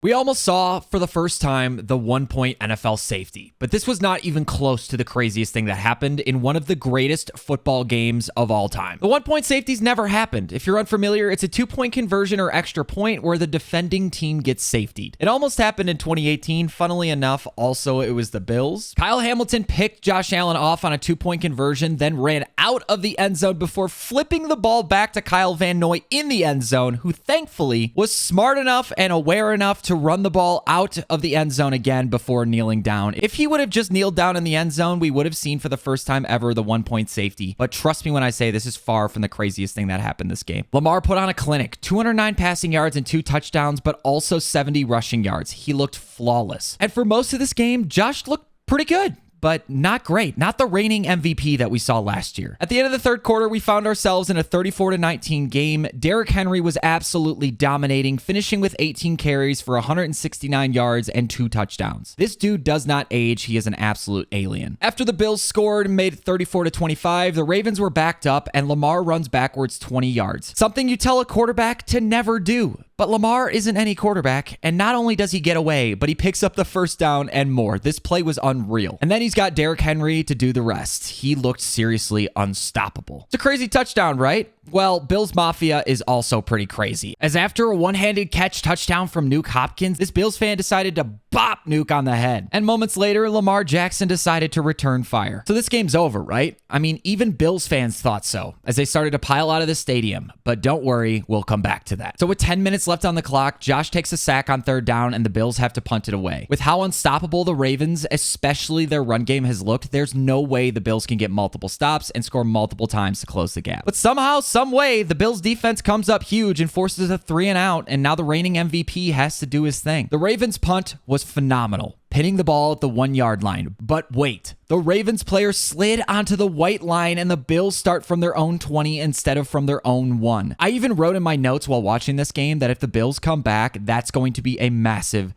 We almost saw for the first time the 1-point NFL safety, but this was not even close to the craziest thing that happened in one of the greatest football games of all time. The 1-point safeties never happened. If you're unfamiliar, it's a 2-point conversion or extra point where the defending team gets safetied. It almost happened in 2018. Funnily enough, also it was the Bills. Kyle Hamilton picked Josh Allen off on a 2-point conversion, then ran out of the end zone before flipping the ball back to Kyle Van Noy in the end zone, who thankfully was smart enough and aware enough to run the ball out of the end zone again before kneeling down. If he would have just kneeled down in the end zone, we would have seen for the first time ever the 1-point safety. But trust me when I say this is far from the craziest thing that happened this game. Lamar put on a clinic, 209 passing yards and 2 touchdowns, but also 70 rushing yards. He looked flawless. And for most of this game, Josh looked pretty good, but not great. Not the reigning MVP that we saw last year. At the end of the third quarter, we found ourselves in a 34-19 game. Derrick Henry was absolutely dominating, finishing with 18 carries for 169 yards and 2 touchdowns. This dude does not age. He is an absolute alien. After the Bills scored and made it 34-25, the Ravens were backed up and Lamar runs backwards 20 yards. Something you tell a quarterback to never do. But Lamar isn't any quarterback, and not only does he get away, but he picks up the first down and more. This play was unreal. And then he's got Derrick Henry to do the rest. He looked seriously unstoppable. It's a crazy touchdown, right? Well, Bills Mafia is also pretty crazy, as after a one-handed catch touchdown from Nuke Hopkins, this Bills fan decided to bop Nuke on the head. And moments later, Lamar Jackson decided to return fire. So this game's over, right? I mean, even Bills fans thought so, as they started to pile out of the stadium. But don't worry, we'll come back to that. So with 10 minutes left on the clock, Josh takes a sack on third down, and the Bills have to punt it away. With how unstoppable the Ravens, especially their run game, has looked, there's no way the Bills can get multiple stops and score multiple times to close the gap. But somehow, some way, the Bills defense comes up huge and forces a 3-and-out, and now the reigning MVP has to do his thing. The Ravens punt was phenomenal, pinning the ball at the 1-yard line. But wait, the Ravens player slid onto the white line and the Bills start from their own 20 instead of from their own 1. I even wrote in my notes while watching this game that if the Bills come back, that's going to be a massive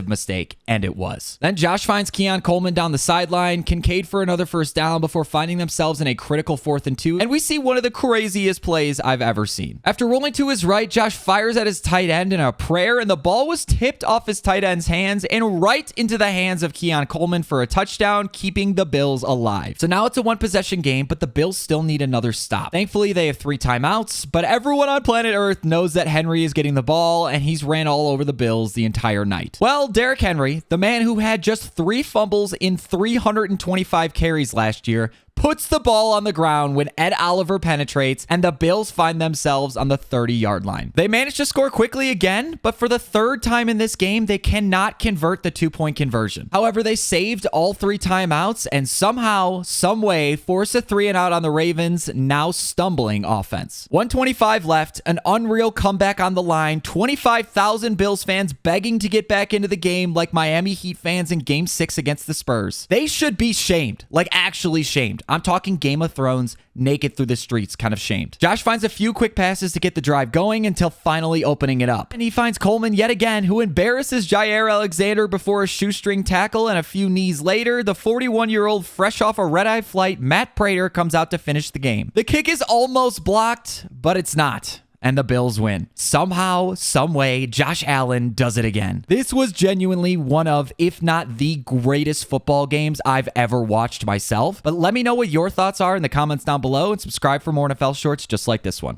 mistake, and it was. Then Josh finds Keon Coleman down the sideline, Kincaid for another first down before finding themselves in a critical 4th and 2, and we see one of the craziest plays I've ever seen. After rolling to his right, Josh fires at his tight end in a prayer, and the ball was tipped off his tight end's hands and right into the hands of Keon Coleman for a touchdown, keeping the Bills alive. So now it's a 1-possession game, but the Bills still need another stop. Thankfully, they have 3 timeouts, but everyone on planet Earth knows that Henry is getting the ball, and he's ran all over the Bills the entire night. Well, Derrick Henry, the man who had just 3 fumbles in 325 carries last year, puts the ball on the ground when Ed Oliver penetrates, and the Bills find themselves on the 30-yard line. They manage to score quickly again, but for the 3rd time in this game, they cannot convert the 2-point conversion. However, they saved all 3 timeouts and somehow, someway, force a 3-and-out on the Ravens' now stumbling offense. 1:25 left, an unreal comeback on the line, 25,000 Bills fans begging to get back into the game like Miami Heat fans in Game 6 against the Spurs. They should be shamed, like actually shamed. I'm talking Game of Thrones, naked through the streets, kind of shamed. Josh finds a few quick passes to get the drive going until finally opening it up. And he finds Coleman yet again, who embarrasses Jair Alexander before a shoestring tackle, and a few knees later, the 41-year-old fresh off a red-eye flight, Matt Prater, comes out to finish the game. The kick is almost blocked, but it's not. And the Bills win. Somehow, someway, Josh Allen does it again. This was genuinely one of, if not the greatest football games I've ever watched myself. But let me know what your thoughts are in the comments down below, and subscribe for more NFL shorts just like this one.